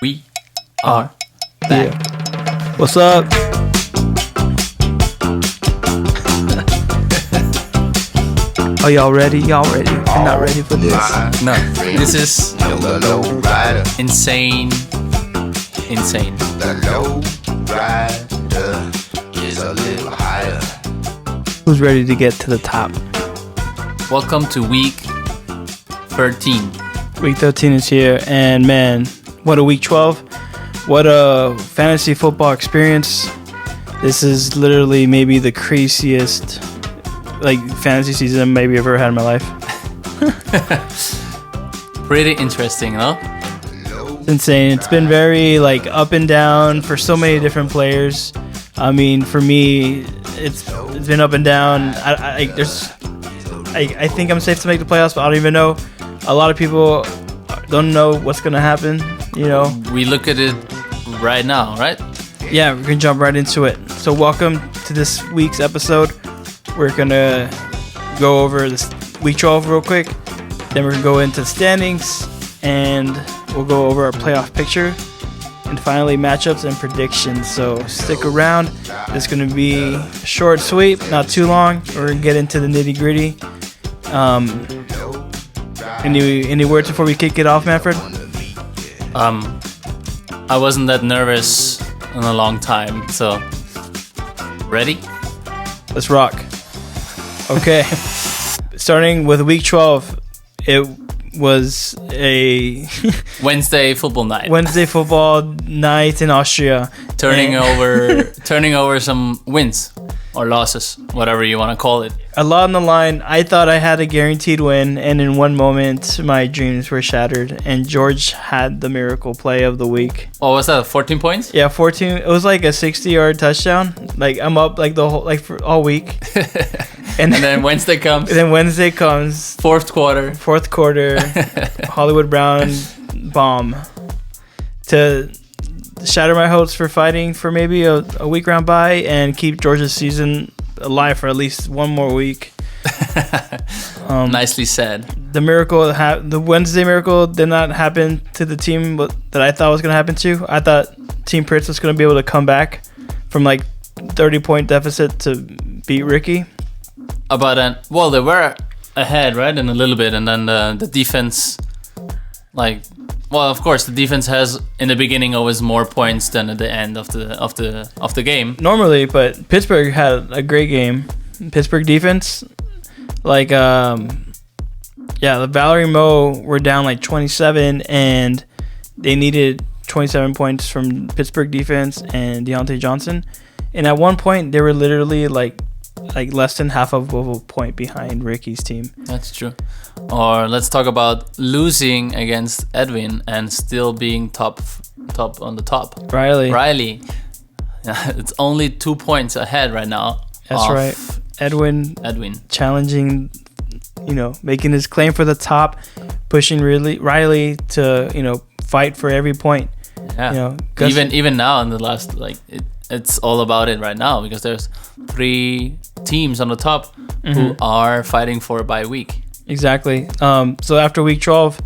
We are back. Yeah. What's up? Are y'all ready? Y'all ready? You're not ready for this. No, this is insane. Insane. The low rider is a little higher. Who's ready to get to the top? Welcome to week 13. Week 13 is here, and man, what a week 12. What a fantasy football experience. This is literally maybe the craziest fantasy season maybe I've ever had in my life. Pretty interesting, no? It's insane. It's been very up and down for so many different players. I mean, for me, it's been up and down. I think I'm safe to make the playoffs, but I don't even know. A lot of people don't know what's gonna happen. You know, We look at it right now, right? yeah, we're gonna jump right into it. So, welcome to this week's episode. We're gonna go over this week 12 real quick. Then we're gonna go into the standings, and we'll go over our playoff picture, and finally matchups and predictions. So stick around. It's gonna be a short, sweep, not too long. We're gonna get into the nitty gritty. Any words before we kick it off, Manfred? I wasn't that nervous in a long time, so ready? Let's rock. Okay. Starting with week 12, it was a Wednesday football night. Wednesday football night in Austria. turning And over some wins or losses, whatever you want to call it. a lot on the line. I thought I had a guaranteed win, and in one moment, my dreams were shattered, and George had the miracle play of the week. What was that? 14 points? Yeah, 14. It was like a 60-yard touchdown. I'm up for all week. And then Wednesday comes. And then Wednesday comes. Fourth quarter. Hollywood Brown bomb to shatter my hopes for fighting for maybe a week round bye and keep Georgia's season alive for at least one more week. Nicely said. The Wednesday miracle did not happen to the team that I thought was going to happen to. I thought Team Pritz was going to be able to come back from 30-point deficit to beat Ricky. They were ahead, right, in a little bit, and then the defense, of course, the defense has in the beginning always more points than at the end of the game. Normally, but Pittsburgh had a great game. Pittsburgh defense, the Valerie Moe were down 27, and they needed 27 points from Pittsburgh defense and Deontay Johnson. And at one point, they were literally less than half of a point behind Ricky's team. That's true. Or let's talk about losing against Edwin and still being top on the top. Riley. It's only 2 points ahead right now. That's right. Edwin challenging, making his claim for the top, pushing Riley to, fight for every point. Yeah. Even now in the last, it's all about it right now because there's 3 teams on the top who are fighting for a bye week. Exactly. So after week 12,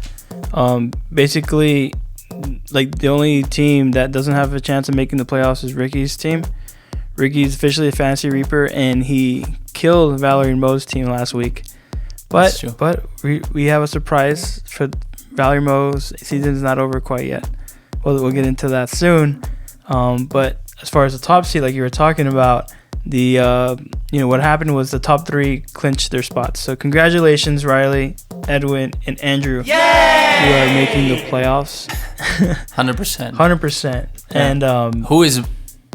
basically, the only team that doesn't have a chance of making the playoffs is Ricky's team. Ricky's officially a fantasy reaper, and he killed Valerie Moe's team last week. But we have a surprise for Valerie Moe's season is not over quite yet. We'll get into that soon. But as far as the top seed, you were talking about, what happened was the top 3 clinched their spots. So congratulations, Riley, Edwin, and Andrew. Yay! You are making the playoffs. 100%. 100%. Yeah. And who is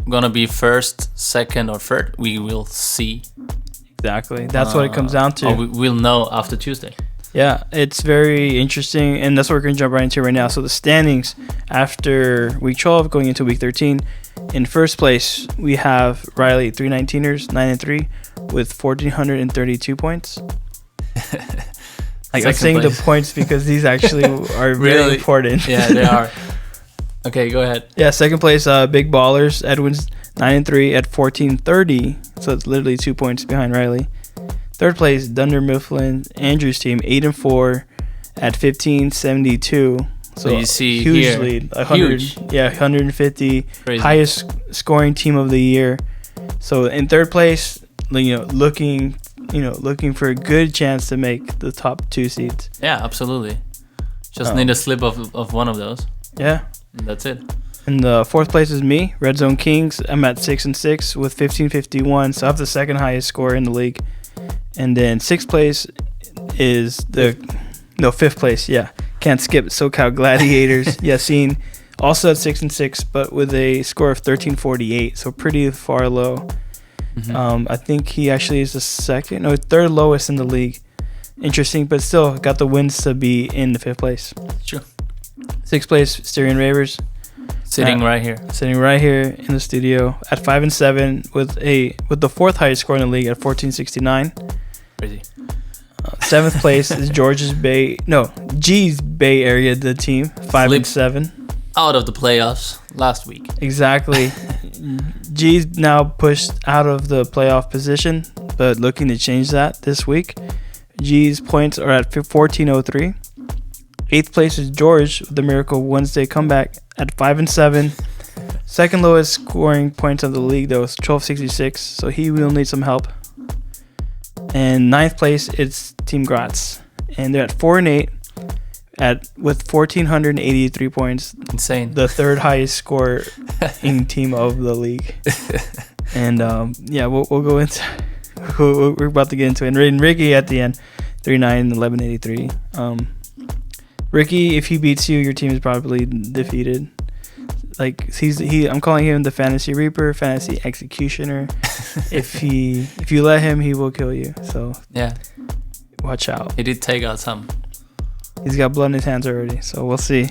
gonna be first, second, or third? We will see. Exactly. That's what it comes down to. We'll know after Tuesday. Yeah, it's very interesting, and that's what we're going to jump right into right now. So the standings after week 12 going into week 13. In first place, we have Riley, 319ers, 9-3, with 1,432 points. I'm saying the points because these actually are really important. Yeah, they are. Okay, go ahead. Yeah, second place, Big Ballers, Edwin's 9-3 at 1,430, so it's literally 2 points behind Riley. Third place, Dunder Mifflin, Andrew's team, 8-4 at 1,572. So you see huge here, lead, 100, huge. Yeah, 150, Crazy. highest scoring team of the year. So in third place, looking for a good chance to make the top 2 seeds. Yeah, absolutely. Just need a slip of one of those. Yeah. And that's it. And the fourth place is me, Red Zone Kings. I'm at 6-6 with 1551, so I have the second highest score in the league. And then sixth place is fifth place. Yeah, can't skip SoCal Gladiators. Yassine, also at 6-6, but with a score of 1348, so pretty far low. Mm-hmm. I think he actually is the third lowest in the league. Interesting, but still got the wins to be in the fifth place. Sure. Sixth place, Styrian Ravers. Sitting right here In the studio at 5-7 with the fourth highest score in the league at 1469. Crazy. Seventh place is G's Bay Area, the team, 5-7. Out of the playoffs last week. Exactly. G's now pushed out of the playoff position, but looking to change that this week. G's points are at 1403. Eighth place is George with the Miracle Wednesday comeback at 5-7. Second lowest scoring points of the league though is 1266, so he will need some help. And ninth place it's Team Gratz, and they're at 4-8 with 1483 points. Insane. The third highest scoring team of the league. And we'll go into. We're about to get into it. And Ricky at the end, 3-9, 1183. Ricky, if he beats you, your team is probably defeated. Like I'm calling him the Fantasy Reaper, Fantasy Executioner. If you let him, he will kill you. So yeah, watch out. He did take out some. He's got blood in his hands already, so we'll see.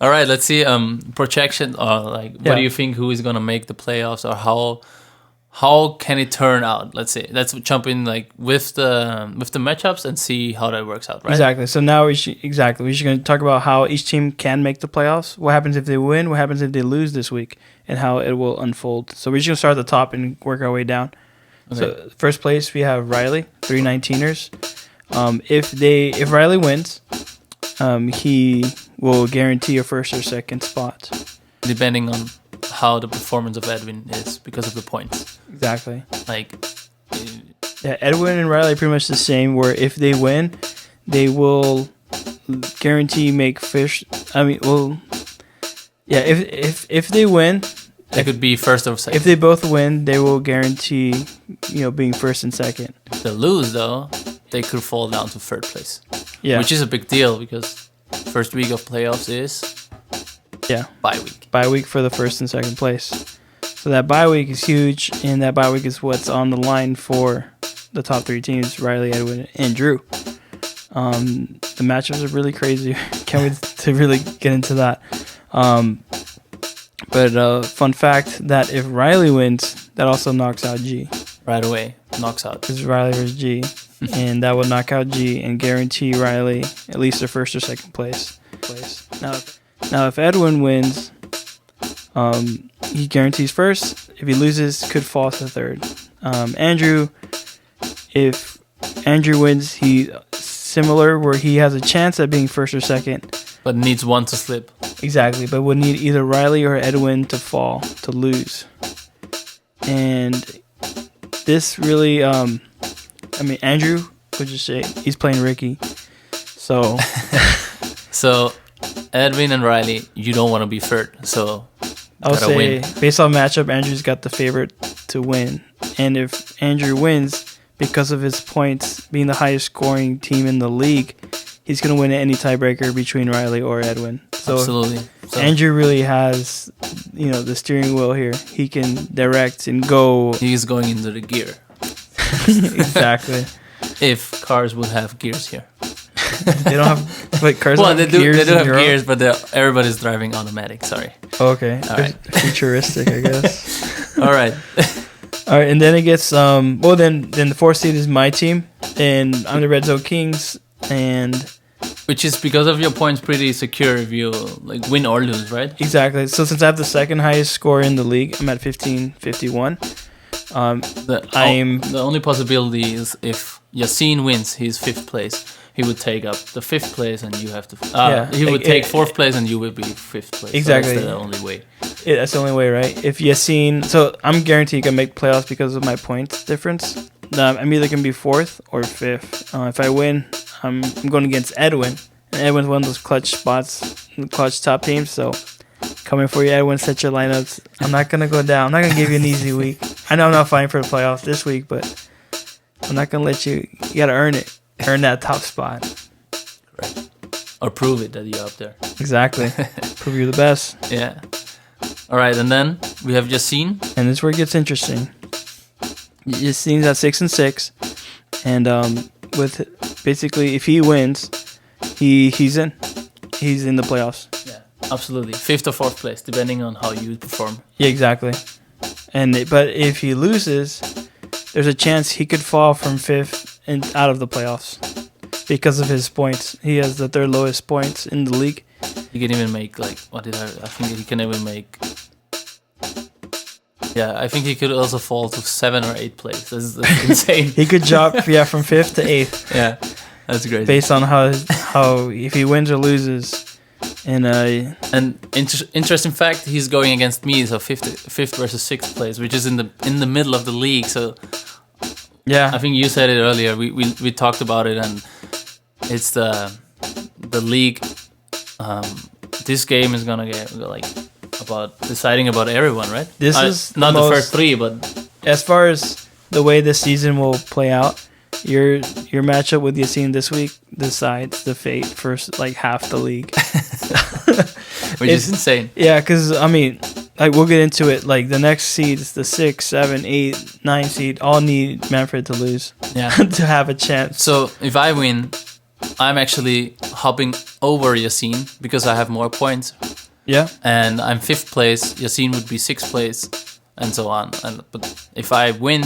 All right, let's see. Projection, what do you think? Who is gonna make the playoffs, or how can it turn out? Let's jump in with the matchups and see how that works out. Right? Exactly. So now we're just going to talk about how each team can make the playoffs. What happens if they win? What happens if they lose this week? And how it will unfold. So we're just going to start at the top and work our way down. Okay. So first place we have Riley, 319ers. If Riley wins, he will guarantee a first or second spot, depending on how the performance of Edwin is because of the points. Exactly. Edwin and Riley are pretty much the same, where if they win, they will guarantee make fish. If they win, they could be first or second. If they both win, they will guarantee, being first and second. If they lose, though, they could fall down to third place. Yeah. Which is a big deal because first week of playoffs is bye week. Bye week for the first and second place. So that bye week is huge, and that bye week is what's on the line for the top 3 teams, Riley, Edwin, and Drew. The matchups are really crazy. Can't wait to really get into that. But fun fact that if Riley wins, that also knocks out G. Right away, knocks out. It's Riley versus G, and that will knock out G and guarantee Riley at least a first or second place. Now if Edwin wins, he guarantees first. If he loses, could fall to third. Andrew, if Andrew wins, he similar where he has a chance at being first or second, but needs one to slip. Exactly, but would need either Riley or Edwin to fall to lose. And this really, Andrew would just say he's playing Ricky, so. So, Edwin and Riley, you don't want to be third, so I'll say based on matchup, Andrew's got the favorite to win, and if Andrew wins because of his points being the highest scoring team in the league, he's gonna win any tiebreaker between Riley or Edwin. So absolutely, Andrew really has, the steering wheel here. He can direct and go. He's going into the gear. Exactly. If cars would have gears here. They don't have cars. Well, they do have Europe? gears, but everybody's driving automatic. Sorry. Okay. All right. Futuristic, I guess. All right. All right, and then it gets then the 4th seed is my team, and I'm the Red Zone Kings, and which is because of your points pretty secure if you win or lose, right? Exactly. So since I have the second highest score in the league, I'm at 1551. The only possibility is if Yassine wins, he's 5th place. he would take up the 5th place, and you have to. He would take 4th place, and you would be 5th place. Exactly. So that's the only way. That's the only way, right? If Yassine, so I'm guaranteed gonna make playoffs because of my points difference. I'm either gonna be 4th or 5th. If I win, I'm going against Edwin, and Edwin's one of those clutch spots, clutch top teams. So coming for you, Edwin. Set your lineups. I'm not gonna go down. I'm not gonna give you an easy week. I know I'm not fighting for the playoffs this week, but I'm not gonna let you. You gotta earn it. Earn that top spot. Right. Or prove it that you're up there. Exactly. Prove you're the best. Yeah. All right, and then we have Yassine. And this is where it gets interesting. Yassine's at 6-6, and with basically if he wins, he's in the playoffs. Yeah, absolutely. 5th or 4th place, depending on how you perform. Yeah, exactly. But if he loses, there's a chance he could fall from 5th and out of the playoffs because of his points. He has the 3rd lowest points in the league. He can even make I think he can even make. Yeah, I think he could also fall to 7th or 8th place. That's insane. He could drop from 5th to 8th. Yeah, that's great. Based on how if he wins or loses. And interesting fact, he's going against me, so 5th versus 6th place, which is in the middle of the league. So yeah, I think you said it earlier. We talked about it, and it's the league. This game is gonna get about deciding about everyone, right? This is not the first 3, but as far as the way this season will play out, your matchup with Yassine this week decides the fate for half the league. Which is insane. Yeah, because I mean, we'll get into it. The next seeds, the 6, 7, 8, 9 seed, all need Manfred to lose. Yeah. To have a chance. So if I win, I'm actually hopping over Yassine because I have more points. Yeah. And I'm 5th place. Yassine would be 6th place, and so on. But if I win,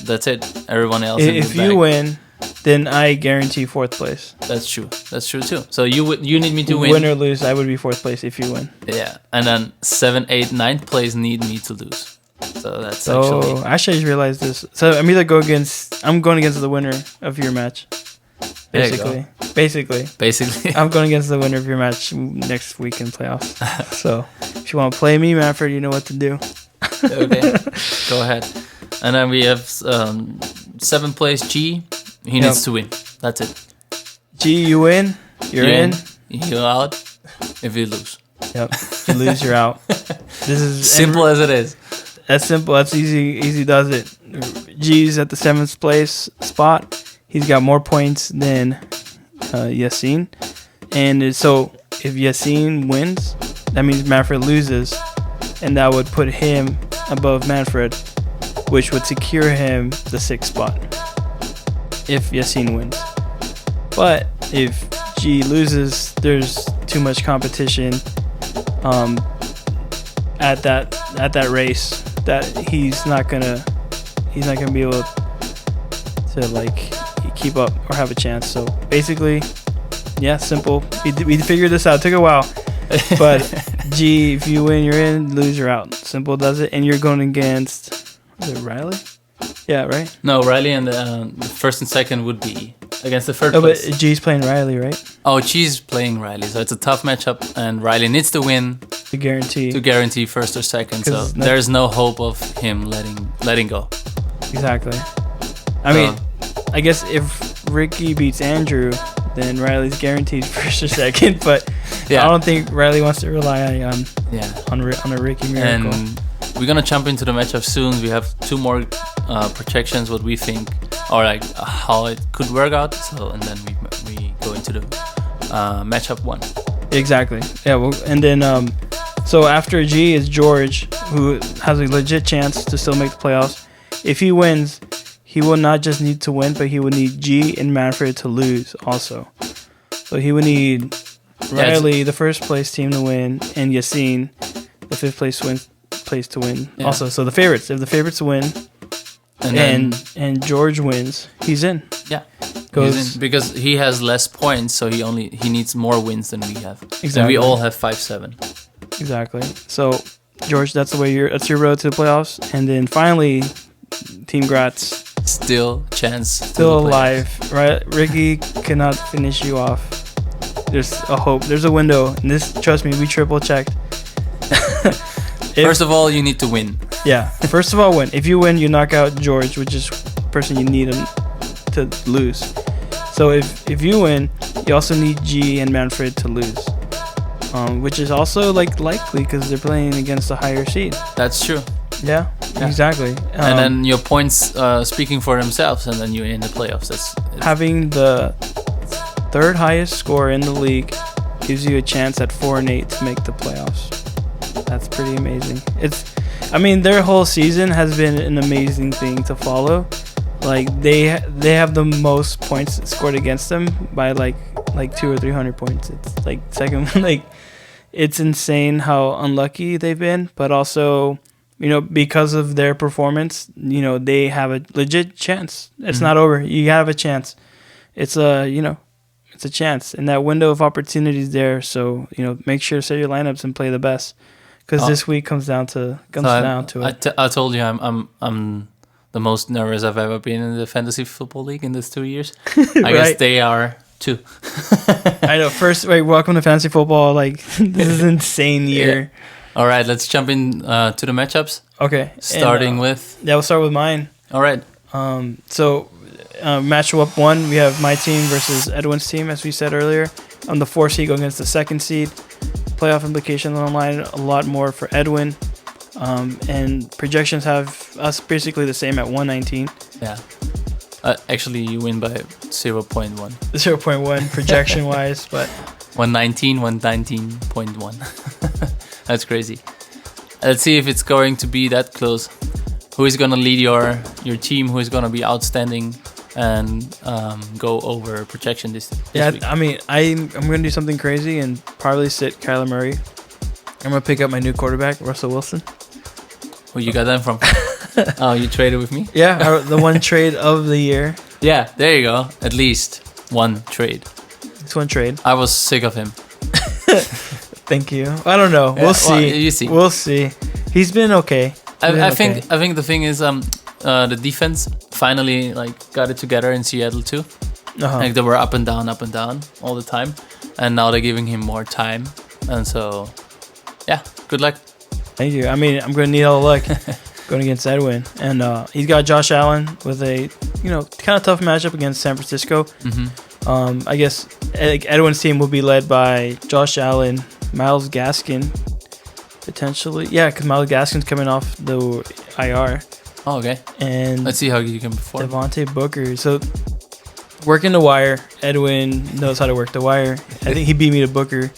that's it. Everyone else. If you win, then I guarantee 4th place. That's true. That's true too. So you need me to win. Win or lose, I would be 4th place if you win. Yeah, and then 7, 8, 9th place need me to lose. So that's actually. I should realize this. So I'm either I'm going against the winner of your match. Basically. I'm going against the winner of your match next week in playoffs. So if you want to play me, Manfred, you know what to do. Okay, go ahead. And then we have 7th place G. He needs to win. That's it. G, you win. You're in. You're out. If you lose. Yep. If you lose, you're out. This is simple as it is. That's simple. That's easy. Easy does it. G's at the 7th place spot. He's got more points than Yassine. And so if Yassine wins, that means Manfred loses. And that would put him above Manfred, which would secure him the 6th spot if Yassine wins. But if G loses, there's too much competition at that race that he's not gonna be able to keep up or have a chance. So basically, yeah, simple. We figured this out. It took a while, but G, if you win, you're in. Lose, you're out. Simple does it. And you're going against, is it Riley? Yeah, right? No, Riley and the 1st and 2nd would be against the 3rd place. But G's playing Riley, right? Oh, G's playing Riley, so it's a tough matchup, and Riley needs to win to guarantee 1st or 2nd. So there's no hope of him letting go. Exactly. I mean, I guess if Ricky beats Andrew, then Riley's guaranteed 1st or 2nd. But yeah. I don't think Riley wants to rely on a Ricky miracle. And we're gonna jump into the matchup soon. We have 2 more projections, what we think, or how it could work out. So and then we go into the matchup 1. Exactly. Yeah. Well, and then so after G is George, who has a legit chance to still make the playoffs. If he wins, he will not just need to win, but he would need G and Manfred to lose also. So he would need Riley, the 1st place team, to win, and Yassine, the 5th place to win also. So the favorites, if the favorites win, and George wins, he's in. Yeah, he's in because he has less points, so he needs more wins than we have. Exactly. And we all have 5-7. Exactly. So George, that's your road to the playoffs, and then finally, Team Gratz still chance. Still alive, right? Ricky cannot finish you off. There's a hope. There's a window. And this, trust me, we triple checked. First of all, you need to win. Yeah. First of all, win. If you win, you knock out George, which is the person you need him to lose. So if you win, you also need G and Manfred to lose, which is also like likely because they're playing against a higher seed. That's true. Yeah. Exactly. And then your points speaking for themselves, and then you're in the playoffs. It's having the third highest score in the league gives you a chance at 4-8 to make the playoffs. That's pretty amazing. Their whole season has been an amazing thing to follow. Like they have the most points scored against them by like 200 or 300 points. It's like second. Like it's insane how unlucky they've been, but also, because of their performance, they have a legit chance. It's not over. You have a chance. It's it's a chance, and that window of opportunity is there. So make sure to set your lineups and play the best, because this week comes down to it. I told you I'm the most nervous I've ever been in the fantasy football league in these 2 years. I guess they are too. I know. First, welcome to fantasy football. Like this is an insane year. Yeah. All right, let's jump in to the matchups. Okay. Starting with... Yeah, we'll start with mine. All right. Matchup 1, we have my team versus Edwin's team, as we said earlier. I'm the 4th seed going against the 2nd seed. Playoff implications online, a lot more for Edwin. And projections have us basically the same at 119. Yeah. Actually, you win by 0.1. 0.1 projection-wise, but... 119, 119.1. That's crazy. Let's see if it's going to be that close. Who is going to lead your team? Who is going to be outstanding and go over projection this week? I'm going to do something crazy and probably sit Kyler Murray. I'm going to pick up my new quarterback, Russell Wilson. Who you got that from? Oh, you traded with me? Yeah, the one trade of the year. Yeah, there you go. At least one trade. It's one trade. I was sick of him. Thank you. I don't know. We'll see. Well, you see. We'll see. He's been okay. I think the thing is the defense finally got it together in Seattle too. Like they were up and down all the time, and now they're giving him more time, and so yeah, good luck. Thank you. I'm going to need all the luck going against Edwin, and he's got Josh Allen with a kind of tough matchup against San Francisco. Mm-hmm. I guess Edwin's team will be led by Josh Allen, Myles Gaskin, potentially. Yeah, because Myles Gaskin's coming off the IR. Oh, okay. And let's see how you can perform. Devontae Booker. So, working the wire. Edwin knows how to work the wire. I think he beat me to Booker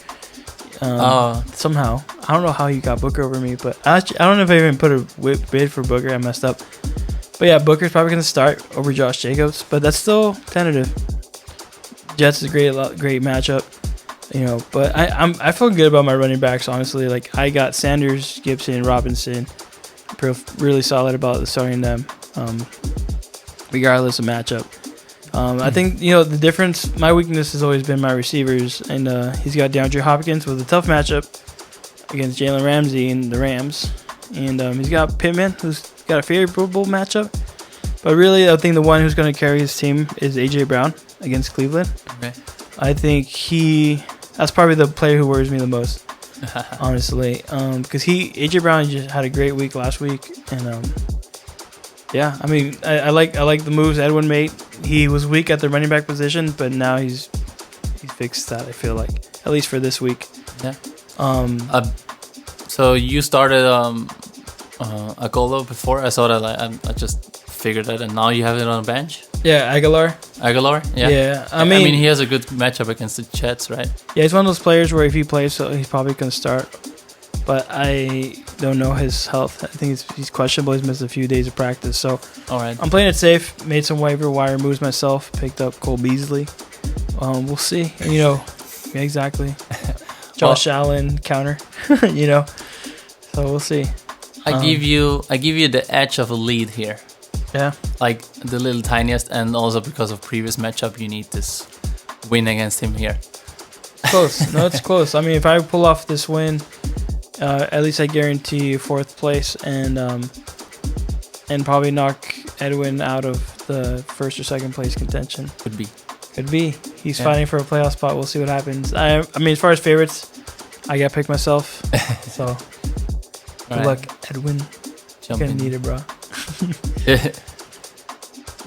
somehow. I don't know how he got Booker over me, but I don't know if I even put a bid for Booker. I messed up. But yeah, Booker's probably going to start over Josh Jacobs, but that's still tentative. Jets is a great matchup. But I feel good about my running backs, honestly. Like, I got Sanders, Gibson, Robinson. I feel really solid about starting them, regardless of matchup. I think, the difference, my weakness has always been my receivers, and he's got DeAndre Hopkins with a tough matchup against Jalen Ramsey and the Rams. And he's got Pittman, who's got a favorable matchup. But really, I think the one who's going to carry his team is A.J. Brown against Cleveland. Okay. I think that's probably the player who worries me the most, honestly. Because A.J. Brown just had a great week last week. And, I like the moves Edwin made. He was weak at the running back position, but now he's fixed that, I feel like. At least for this week. Yeah. So you started Agolo before? I saw that. I just figured that, and now you have it on a bench? Yeah, Aguilar, yeah. Yeah, I mean, he has a good matchup against the Jets, right? Yeah, he's one of those players where if he plays, so he's probably going to start. But I don't know his health. I think he's questionable. He's missed a few days of practice. So all right. I'm playing it safe. Made some waiver wire moves myself. Picked up Cole Beasley. We'll see. Exactly. Josh Allen counter. So we'll see. I give you the edge of a lead here. Yeah. Like the little tiniest, and also because of previous matchup, you need this win against him here. Close. No, it's close. I mean, if I pull off this win, at least I guarantee 4th place and probably knock Edwin out of the first or second place contention. Could be. Could be. He's fighting for a playoff spot. We'll see what happens. I mean, as far as favorites, I got to pick myself. So good luck, Edwin. You're going to need it, bro.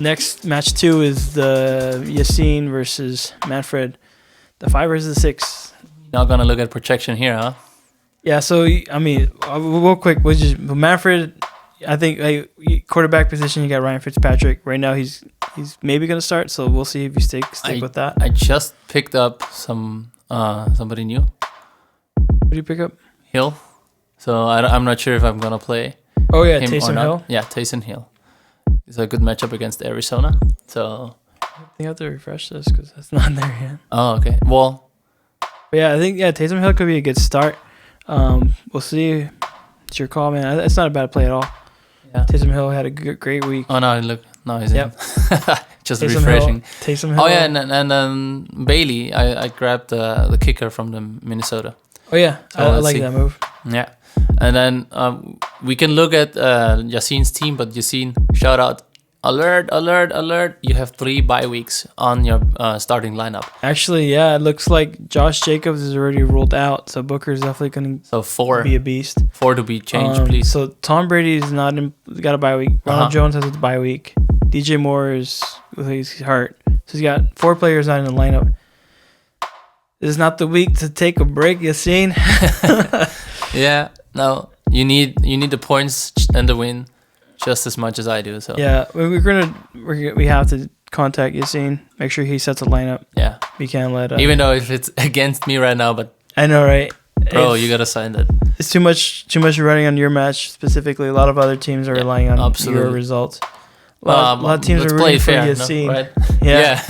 Next, match 2 is the Yassine versus Manfred. The 5 versus the 6. Not going to look at projection here, huh? Yeah, so, I mean, real quick, Manfred, I think quarterback position, you got Ryan Fitzpatrick. Right now, he's maybe going to start, so we'll see if you stick with that. I just picked up somebody new. What did you pick up? Hill. So I'm not sure if I'm going to play. Oh, yeah, Taysom Hill? Yeah, Taysom Hill. It's a good matchup against Arizona. So I think I have to refresh this because that's not there yet. Oh, okay. Well, but yeah, I think Taysom Hill could be a good start. We'll see. It's your call, man. It's not a bad play at all. Yeah. Taysom Hill had a great week. Oh no, look, no, he's in. Just Taysom refreshing. Taysom Hill. Oh yeah, and Bailey, I grabbed the kicker from the Minnesota. Oh yeah, so I like that move. Yeah. And then we can look at Yassine's team, but Yassine, shout out. Alert. You have 3 bye weeks on your starting lineup. Actually, yeah, it looks like Josh Jacobs is already ruled out, so Booker's definitely going to be a beast. 4 to be changed, please. So Tom Brady's got a bye week. Ronald Jones has a bye week. DJ Moore he's hurt. So he's got 4 players not in the lineup. This is not the week to take a break, Yassine. Yeah, no, you need the points and the win just as much as I do. So yeah, we have to contact Yassine, make sure he sets a lineup. Yeah, we can't let even though if it's against me right now, but I know, right? Bro, you gotta sign that. It's too much running on your match specifically. A lot of other teams are relying on your results. A lot of teams are rooting for Yassine, no? Right? Yeah.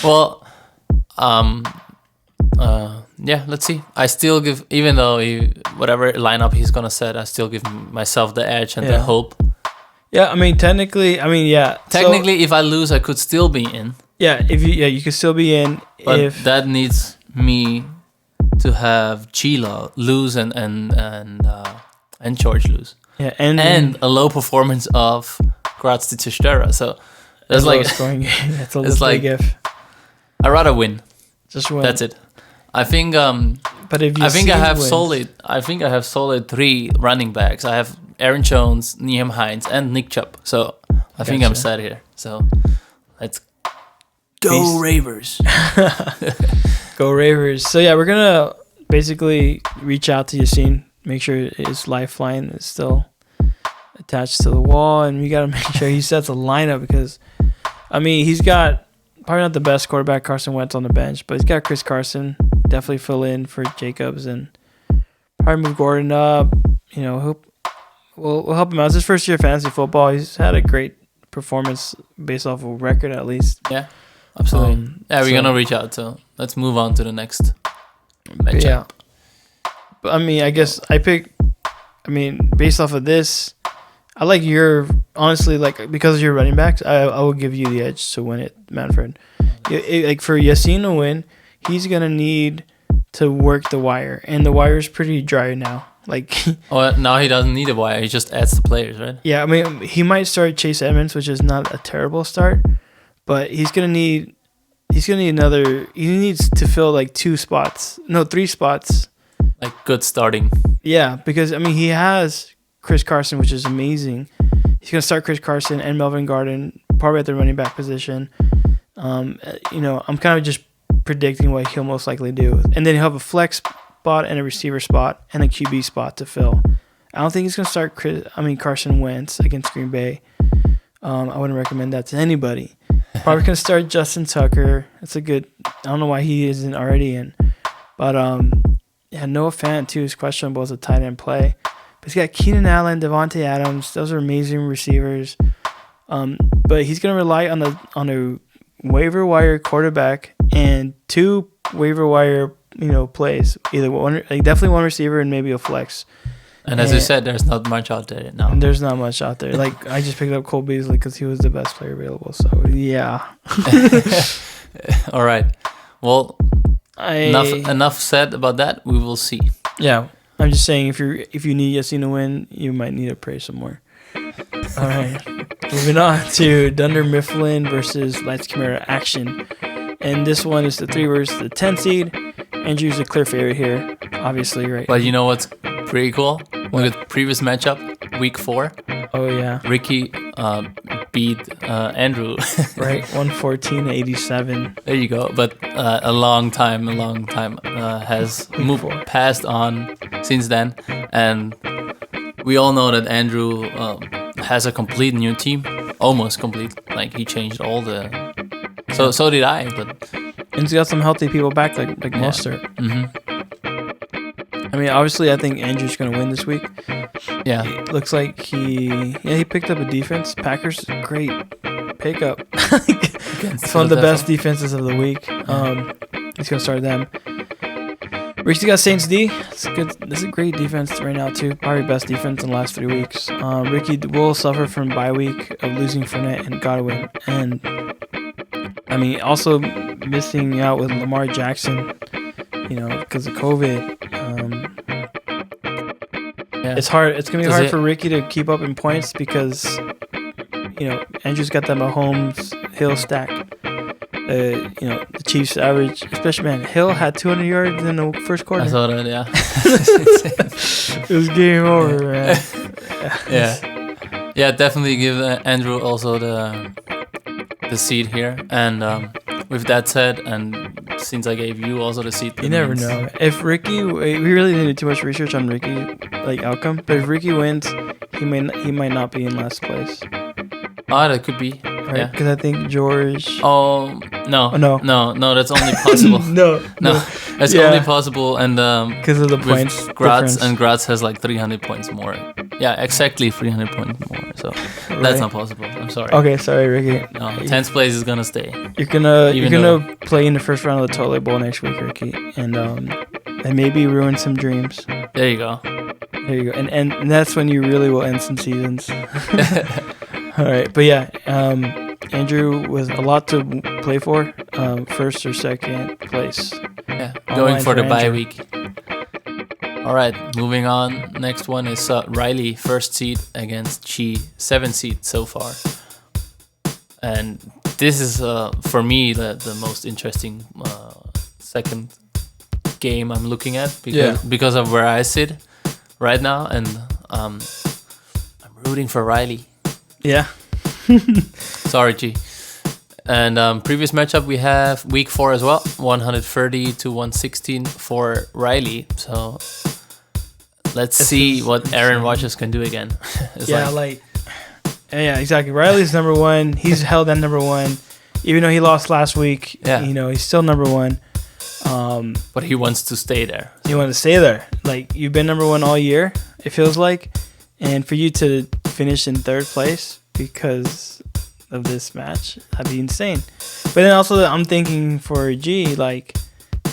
Well, yeah, let's see. I still give, even though whatever lineup he's gonna set, I still give myself the edge and the hope. Yeah, technically, if I lose, I could still be in. Yeah, you could still be in. But that needs me to have Chila lose and George lose. Yeah, and a low performance of Graz to Testera. So that's like scoring game. That's a little big if. I'd rather win. Just win. That's it. I think. But if I think I have solid 3 running backs. I have Aaron Jones, Nyheim Hines, and Nick Chubb. So I think I'm set here. So let's go Ravers. Go Ravers. So yeah, we're gonna basically reach out to Yassine, make sure his lifeline is still attached to the wall, and we gotta make sure he sets a lineup because, he's got probably not the best quarterback, Carson Wentz, on the bench, but he's got Chris Carson. Definitely fill in for Jacobs and probably move Gordon up. We'll help him out. It's his first year of fantasy football. He's had a great performance based off of record, at least. Yeah, absolutely. We're gonna reach out. So let's move on to the next matchup. Yeah, but I guess based off of this, I like honestly, because of your running backs, I will give you the edge to win it, Manfred. For Yassine to win, he's gonna need to work the wire, and the wire's pretty dry now. Now he doesn't need a wire. He just adds the players, right? Yeah, he might start Chase Edmonds, which is not a terrible start, but he's gonna need another. He needs to fill 3 spots. Good starting. Yeah, because he has Chris Carson, which is amazing. He's gonna start Chris Carson and Melvin Gordon probably at the running back position. I'm kind of just predicting what he'll most likely do, and then he'll have a flex spot and a receiver spot and a QB spot to fill. I don't think he's gonna start Carson Wentz against Green Bay. I wouldn't recommend that to anybody. Probably gonna start Justin Tucker. That's a good. I don't know why he isn't already in, but Noah Fant too is questionable as a tight end play. But he's got Keenan Allen, Devontae Adams. Those are amazing receivers. But he's gonna rely on a waiver wire quarterback and 2 waiver wire plays. Either one, definitely one receiver and maybe a flex. And as you said, there's not much out there now. There's not much out there. I just picked up Cole Beasley because he was the best player available. So yeah. All right. Well, enough said about that. We will see. Yeah. I'm just saying if you need Yassin to win, you might need to pray some more. All right, moving on to Dunder Mifflin versus Lights Camera Action, and this one is the 3 versus the 10 seed. Andrew's a clear favorite here, obviously, right? But you know what's pretty cool? Look at the previous matchup, week 4. Oh yeah, Ricky beat Andrew. right, 114-87. There you go. But a long time has passed on since then, and we all know that Andrew has a complete new team, almost complete. Like he changed all the. So did I, but. And he's got some healthy people back, like Mostert. I mean, obviously, I think Andrew's going to win this week. Yeah. It looks like he picked up a defense. Packers, great pickup. It's one of the best defenses of the week. He's going to start them. Ricky's got Saints D. It's good. This is a great defense right now, too. Probably best defense in the last 3 weeks. Ricky will suffer from bye week of losing Fournette and Godwin. And, I mean, also missing out with Lamar Jackson, because of COVID. It's hard. It's going to be hard for Ricky to keep up in points because, Andrew's got that Mahomes Hill stack. The Chiefs average, especially, man, Hill had 200 yards in the first quarter. I saw that, yeah. It was game over, man. Yeah, definitely give Andrew also the seed here. And with that said, and since I gave you also the seed, you never know. If Ricky, we really didn't do too much research on Ricky, like outcome. But if Ricky wins, he might not be in last place. Oh, that could be. Right? Because I think George. Oh no! That's only possible. no, that's only possible, and because of the points Graz, and Graz has like 300 points more. Yeah, exactly 300 points more. So that's not possible. I'm sorry. Okay, sorry, Ricky. No, 10th place is gonna stay. You're gonna play in the first round of the Toilet Bowl next week, Ricky, and maybe ruin some dreams. There you go. And that's when you really will end some seasons. All right, but yeah, Andrew with a lot to play for, first or second place. Yeah, going for the bye week. All right, moving on. Next one is Riley, first seed against Chi, 7th seed so far. And this is, for me, the most interesting second game I'm looking at because of where I sit right now, and I'm rooting for Riley. Yeah. Sorry, G. And previous matchup we have week 4 as well, 130 to 116 for Riley. So let's see what Aaron Rodgers can do again. Yeah, exactly. Riley's number 1. He's held at number 1, even though he lost last week. Yeah. He's still number 1. But he wants to stay there. You want to stay there. Like, you've been number 1 all year, it feels like. And for you to finish in 3rd place because of this match, that'd be insane. But then also, I'm thinking for G, like,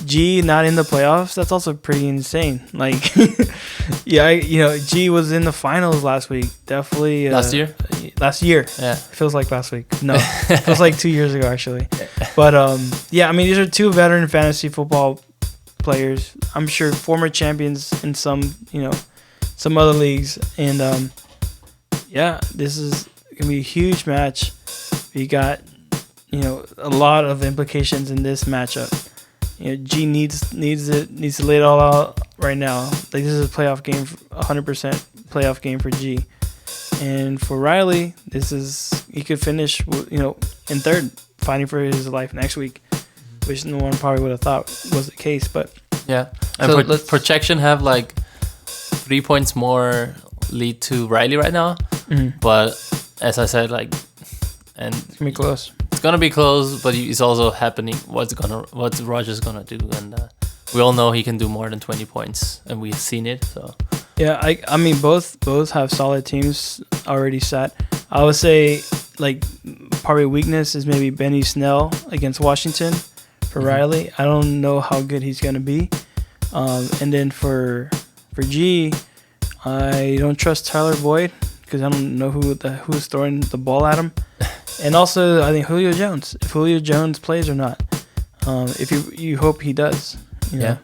G not in the playoffs, that's also pretty insane. Like, G was in the finals last week. Definitely. Last year? Last year. Yeah. It feels like last week. No, it feels like 2 years ago, actually. But, I mean, these are 2 veteran fantasy football players. I'm sure former champions in some other leagues. And, this is going to be a huge match. We got, a lot of implications in this matchup. G needs to lay it all out right now. Like, this is a playoff game, 100% playoff game for G. And for Riley, he could finish, in 3rd, fighting for his life next week, which no one probably would have thought was the case. But yeah, and projection have like 3 points more lead to Riley right now. Mm-hmm. But as I said, and it's gonna be close. It's gonna be close, but it's also happening. What's Rodgers gonna do? And we all know he can do more than 20 points, and we've seen it. So yeah, I mean both have solid teams already set. I would say probably weakness is maybe Benny Snell against Washington for Riley. I don't know how good he's gonna be. And then for G, I don't trust Tyler Boyd because I don't know who's throwing the ball at him. And also, I think Julio Jones. If Julio Jones plays or not, if you hope he does. Yeah.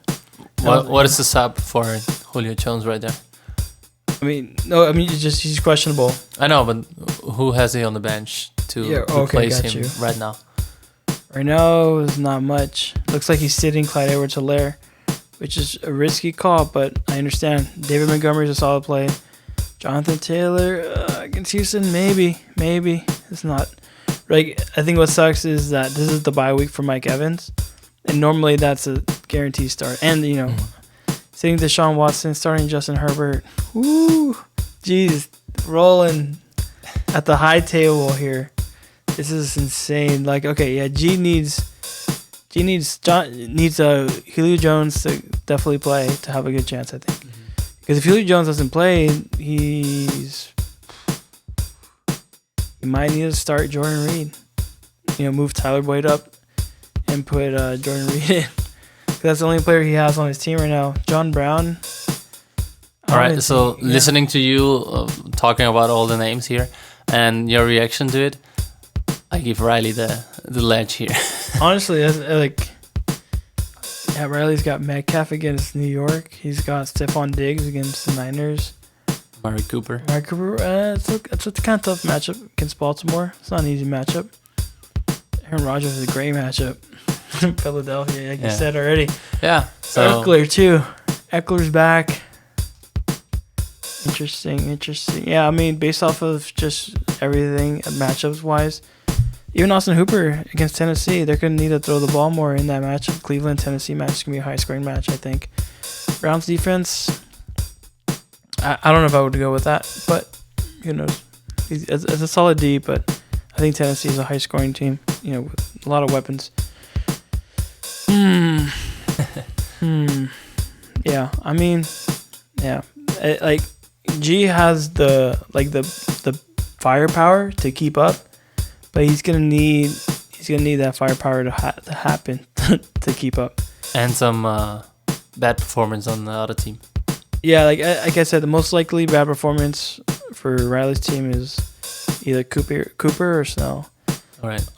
What is the sub for Julio Jones right there. I mean, no, I mean he's questionable. I know, but who has he on the bench to replace him right now? Right now, is not much. Looks like he's sitting Clyde Edwards-Helaire, which is a risky call, but I understand. David Montgomery's a solid play. Jonathan Taylor against Houston, maybe. It's not. Like, I think what sucks is that this is the bye week for Mike Evans, and normally that's a guaranteed start. And, sitting Deshaun Watson, starting Justin Herbert. Woo! Jeez, rolling at the high table here. This is insane. Like, okay, yeah, G needs Julio Jones to definitely play to have a good chance, I think. Because if Julio Jones doesn't play, he might need to start Jordan Reed. Move Tyler Boyd up and put Jordan Reed in. That's the only player he has on his team right now. John Brown. All right, so listening to you talking about all the names here and your reaction to it, I give Riley the ledge here. Honestly, Riley's got Metcalf against New York. He's got Stephon Diggs against the Niners. Amari Cooper. It's a kind of tough matchup against Baltimore. It's not an easy matchup. Aaron Rodgers is a great matchup. Philadelphia, like you said already. Yeah. So Eckler too. Eckler's back. Interesting. Yeah, I mean, based off of just everything matchups wise, even Austin Hooper against Tennessee, they're going to need to throw the ball more in that matchup. Cleveland-Tennessee match is going to be a high-scoring match, I think. Browns defense, I don't know if I would go with that, but who knows? It's a solid D, but I think Tennessee is a high-scoring team, with a lot of weapons. Yeah, I mean, yeah. G has the firepower to keep up. But he's gonna need that firepower to happen to keep up. And some bad performance on the other team. Yeah, like I said, the most likely bad performance for Riley's team is either Cooper or Snell. All right.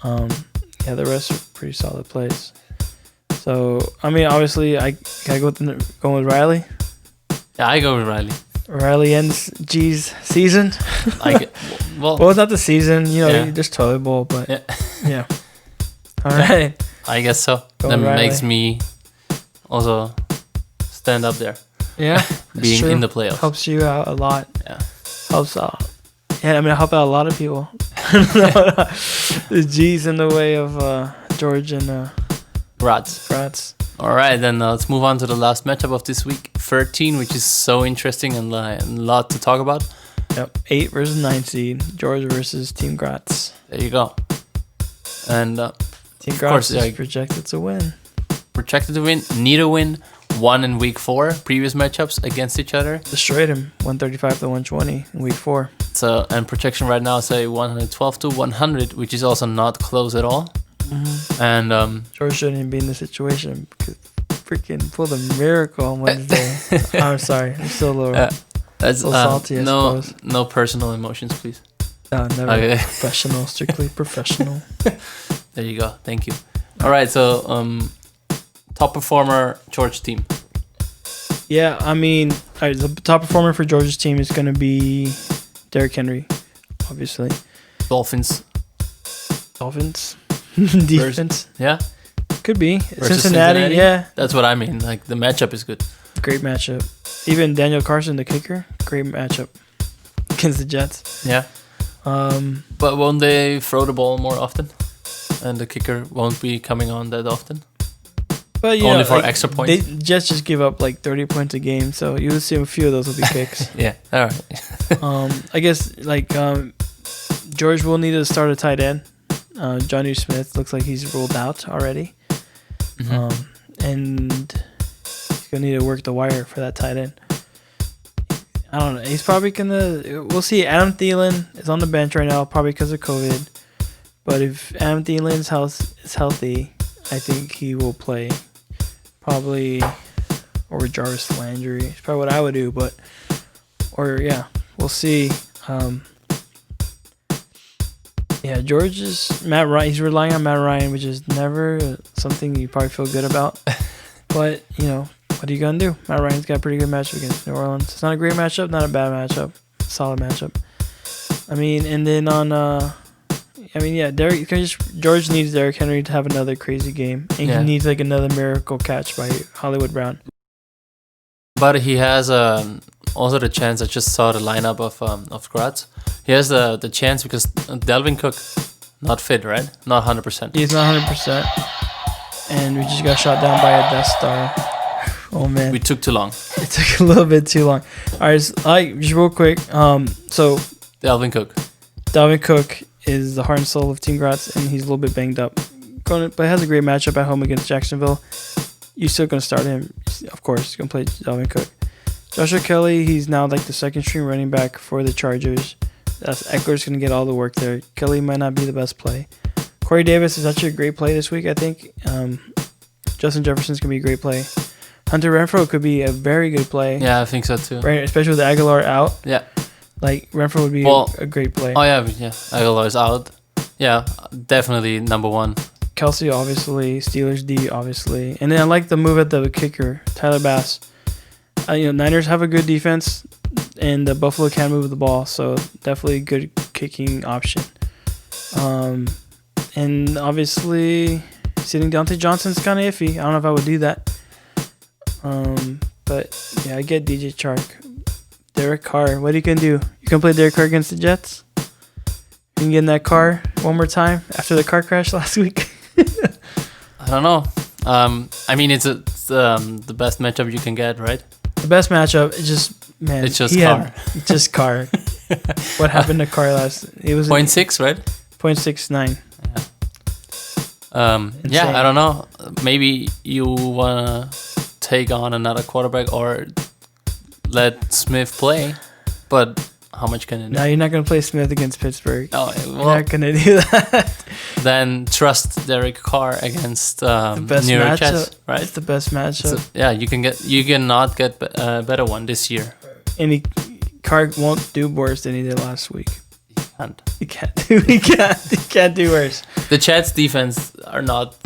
Yeah, the rest are pretty solid plays. So I mean, obviously, I go with Riley. Yeah, I go with Riley. Riley ends G's season. Well, it's not the season, just toilet bowl, but yeah. All right. I guess so. That makes me also stand up there. Yeah. Being true. In the playoffs. Helps you out a lot. Yeah. Helps out. Yeah, I mean, I help out a lot of people. The G's in the way of George and Gratz. All right, then let's move on to the last matchup of this week, 13, which is so interesting and a lot to talk about. Yep, 8 versus 9 seed, George versus Team Gratz. There you go. And Team Gratz is projected to win. Need a win. Won in week 4. Previous matchups against each other. Destroyed him, 135 to 120 in week 4. So, and projection right now say 112 to 100, which is also not close at all. Mm-hmm. And George shouldn't even be in this situation because freaking pulled a miracle on Wednesday. I'm sorry, I'm still a little salty. I suppose. No personal emotions, please. No, never. Okay. Professional, strictly professional. There you go. Thank you. All right, so top performer George team. Yeah, I mean, the top performer for George's team is going to be Derrick Henry, obviously. Dolphins. Defense. Yeah. Could be. Cincinnati, yeah. That's what I mean. Like, the matchup is good. Great matchup. Even Daniel Carson, the kicker, great matchup against the Jets. Yeah. But won't they throw the ball more often? And the kicker won't be coming on that often? But only for extra points? The Jets just give up like 30 points a game, so you'll see a few of those will be kicks. Yeah, all right. I guess, George will need to start a tight end. Johnny Smith looks like he's ruled out already. Mm-hmm. And he's going to need to work the wire for that tight end. I don't know. He's probably going to... We'll see. Adam Thielen is on the bench right now, probably because of COVID. But if Adam Thielen's is healthy, I think he will play. Probably over Jarvis Landry. It's probably what I would do, but... we'll see. George is Matt Ryan. He's relying on Matt Ryan, which is never something you probably feel good about. But, what are you gonna do? Matt Ryan's got a pretty good matchup against New Orleans. It's not a great matchup, not a bad matchup, solid matchup. I mean, and then George needs Derrick Henry to have another crazy game, and he needs like another miracle catch by Hollywood Brown. But he has also the chance. I just saw the lineup of Graz. He has the chance because Dalvin Cook not fit, right? Not 100%. He's not 100%, and we just got shot down by a Death Star. Oh man, we took too long. It took a little bit too long. All right, just real quick. So Dalvin Cook is the heart and soul of Team Graz, and he's a little bit banged up. But has a great matchup at home against Jacksonville. You're still gonna start him, of course. You're gonna play Dalvin Cook. Joshua Kelly, he's now like the second string running back for the Chargers. Eckler's gonna get all the work there. Kelly might not be the best play. Corey Davis is actually a great play this week, I think. Justin Jefferson's gonna be a great play. Hunter Renfrow could be a very good play. Yeah, I think so too. Right, especially with Aguilar out. Yeah. Like, Renfrow would be a great play. Oh, yeah. Aguilar's out. Yeah, definitely number one. Kelsey, obviously. Steelers D, obviously. And then I like the move at the kicker, Tyler Bass. Niners have a good defense, and the Buffalo can move the ball, so definitely a good kicking option. And obviously, sitting Deontay Johnson's kind of iffy. I don't know if I would do that. But, yeah, I get DJ Chark. Derek Carr, what are you going to do? You can play Derek Carr against the Jets? You can get in that car one more time after the car crash last week? I don't know. I mean, it's the best matchup you can get, right? The best matchup, it's just Carr. Just Carr. What happened to Carr last? It was 0.6, right? 0.69. Yeah, I don't know. Maybe you want to take on another quarterback or let Smith play, but how much can it do? No, you're not going to play Smith against Pittsburgh. Oh, you're not going to do that. Then trust Derek Carr against the best New York Jets, right? It's the best matchup. You cannot get a better one this year. And Carr won't do worse than he did last week. He can't do worse. The Jets defense are not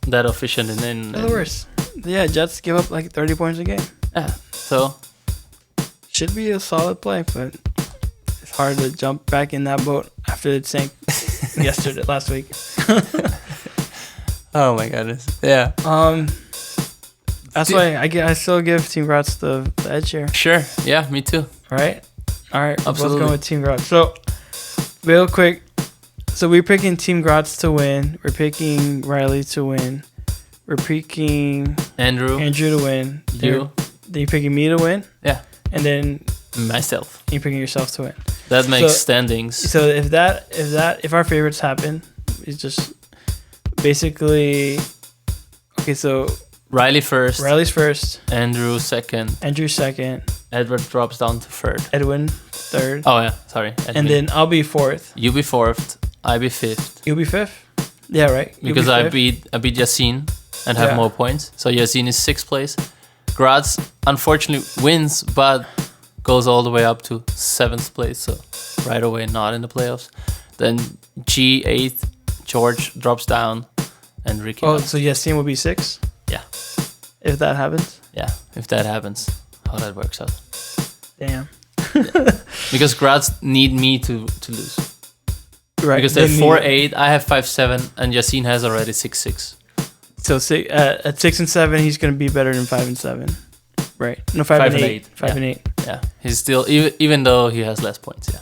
that efficient in the worst. Yeah, Jets give up like 30 points a game. Yeah, so should be a solid play, but it's hard to jump back in that boat after it sank last week. Oh my goodness. Yeah. That's why I still give Team Graz the edge here. Sure. Yeah, me too. All right. Absolutely. Let's go with Team Graz. So, real quick. So, we're picking Team Graz to win. We're picking Riley to win. We're picking Andrew to win. You. Then you're picking me to win. Yeah. And then myself. You're picking yourself to win. That makes standings. So if our favorites happen, it's just basically okay. So Riley's first. Andrew second. Edward drops down to third. Edwin third. Oh yeah, sorry. Edwin. And then I'll be fourth. You be fourth. I be fifth. You'll be fifth. Yeah, right. Because I beat Yassine and have more points. So Yassine is 6th place. Graz unfortunately wins, but goes all the way up to 7th place. So right away, not in the playoffs. Then G 8th, George drops down, and Ricky. Oh, so Yassine will be 6th? Yeah. If that happens? Yeah, if that happens, how that works out. Damn. Because Graz need me to lose. Right. Because they're 4-8, I have 5-7, and Yassine has already 6-6. So at 6 and 7, he's going to be better than 5 and 7, right? No, 5 and 8. 5 and 8. Yeah, he's still even though he has less points. Yeah.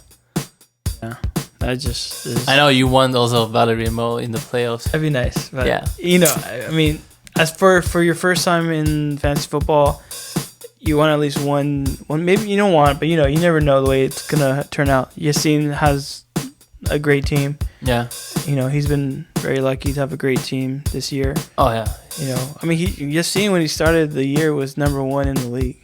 Yeah, that just is. I know you want also Valerie Mo in the playoffs. That'd be nice, but yeah. I mean, as for your first time in fantasy football, you want at least one. Maybe you don't want, but you never know the way it's gonna turn out. Yassine has a great team. Yeah. He's been very lucky to have a great team this year. Oh, yeah. I mean, Yassine, when he started the year, was number 1 in the league.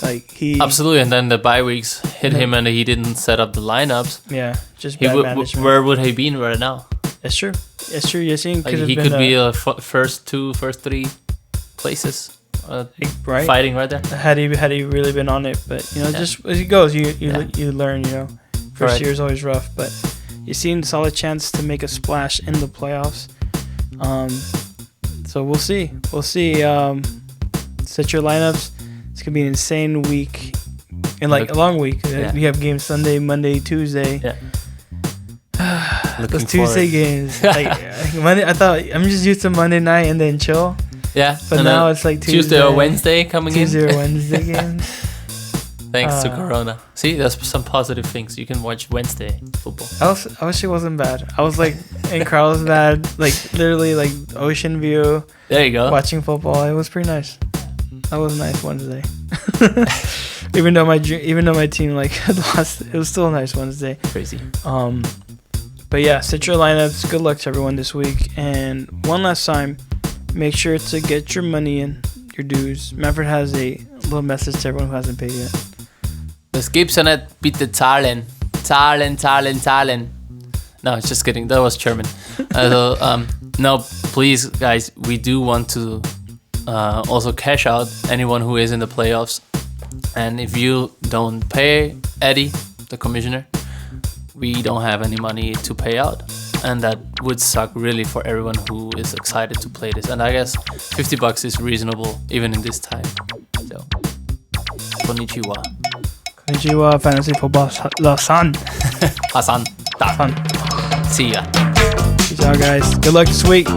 Like, he... Absolutely, and then the bye weeks hit him and he didn't set up the lineups. Yeah, just bad management. Where would he be right now? That's true. Yassine could have been... He could be first 3 places. Right. Fighting right there. Had he really been on it. But, just as he goes, you learn, First year is always rough, but... You seen solid chance to make a splash in the playoffs. So we'll see. Set your lineups. It's gonna be an insane week, and like a long week. We have games Sunday, Monday, Tuesday. Yeah. Those Tuesday games. Like Monday, I thought I'm just used to Monday night and then chill. Yeah. But now it's like Tuesday or Wednesday coming Tuesday or Wednesday games. Thanks to Corona. See, there's some positive things. You can watch Wednesday football. I wish it wasn't bad. I was like in Carlsbad, like literally like ocean view. There you go. Watching football. It was pretty nice. That was a nice Wednesday. even though my team like had lost, it was still a nice Wednesday. Crazy. But yeah, set your lineups. Good luck to everyone this week. And one last time, make sure to get your money in, your dues. Manfred has a little message to everyone who hasn't paid yet. Das gibt's ja nicht, bitte zahlen. Zahlen, zahlen, zahlen. No, just kidding. That was German. No, please, guys, we do want to also cash out anyone who is in the playoffs. And if you don't pay Eddie, the commissioner, we don't have any money to pay out. And that would suck really for everyone who is excited to play this. And I guess $50 is reasonable even in this time. So, konnichiwa. Konnichiwa, Fantasy Football Lausanne. Hassan. Fun. See ya. Peace out, guys. Good luck this week.